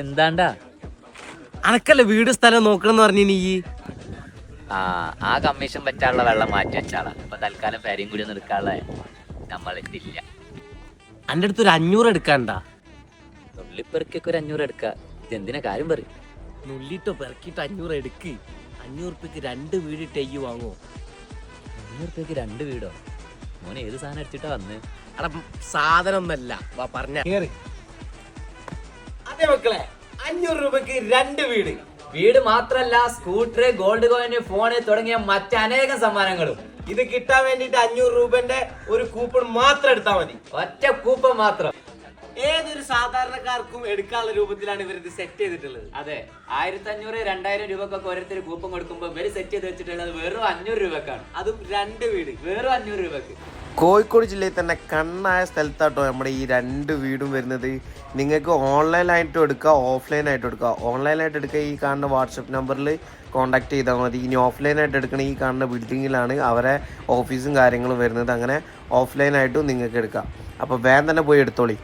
എന്താണ്ടാ അനക്കല്ലേ വീട് സ്ഥലം നോക്കണം പറഞ്ഞ നീ? ആ കമ്മീഷൻ പറ്റാനുള്ള വെള്ളം മാറ്റി വെച്ചാളാ. ഇപ്പൊ തൽക്കാലം പേരയും കൂടി ഒന്നും എടുക്കാനുള്ള നമ്മളെത്തില്ല. അന്റെ അടുത്ത് ഒരു 500 എടുക്കാണ്ടാ? നുള്ളിപ്പെറുക്കൊക്കെ ഒരു 500 എടുക്ക. ഇതെന്തിനാ കാര്യം പറയും? നുള്ളിട്ടോ പെറക്കിട്ടോ 500 എടുക്ക്. 500 ഉറുപ്പിക്ക് 2 വീട് ടെയ്യ് വാങ്ങോ? 500 രൂപയ്ക്ക് 2 വീടോ? മോനെ ഏത് സാധനം അടിച്ചിട്ടാ വന്ന്? അട സാധനം ഒന്നല്ല പറഞ്ഞ അതെ മക്കളെ, 500 രൂപക്ക് 2 വീട്. വീട് മാത്രല്ല, സ്കൂട്ടർ, ഗോൾഡ് കോയിന്, ഫോണ് തുടങ്ങിയ മറ്റനേകം സമ്മാനങ്ങളും. ഇത് കിട്ടാൻ വേണ്ടിട്ട് 500 രൂപന്റെ ഒരു കൂപ്പൺ മാത്രം എടുത്താൽ മതി. ഒറ്റ കൂപ്പൺ മാത്രം. ഏതൊരു സാധാരണക്കാർക്കും എടുക്കാനുള്ള രൂപത്തിലാണ് ഇവർ ഇത് സെറ്റ് ചെയ്തിട്ടുള്ളത്. അതെ, 1500, 2000 രൂപക്കൊക്കെ ഓരോരുത്തർ കൂപ്പൺ കൊടുക്കുമ്പോൾ ഇവര് സെറ്റ് ചെയ്ത് വെച്ചിട്ടുള്ളത് വെറും 500 രൂപക്കാണ്. അതും 2 വീട് വെറും 500 രൂപക്ക്. കോഴിക്കോട് ജില്ലയിൽ തന്നെ കണ്ണായ സ്ഥലത്താട്ടോ നമ്മുടെ ഈ 2 വീടും വരുന്നത്. നിങ്ങൾക്ക് ഓൺലൈനായിട്ടും എടുക്കുക, ഓഫ്ലൈനായിട്ടും എടുക്കുക. ഓൺലൈനായിട്ട് എടുക്കുക ഈ കാണുന്ന വാട്സപ്പ് നമ്പറിൽ കോൺടാക്ട് ചെയ്താൽ മതി. ഇനി ഓഫ്ലൈനായിട്ട് എടുക്കണ ഈ കാണുന്ന ബിൽഡിങ്ങിലാണ് അവരെ ഓഫീസും കാര്യങ്ങളും വരുന്നത്. അങ്ങനെ ഓഫ്ലൈനായിട്ടും നിങ്ങൾക്ക് എടുക്കാം. അപ്പോൾ വേഗം തന്നെ പോയി എടുത്തോളി.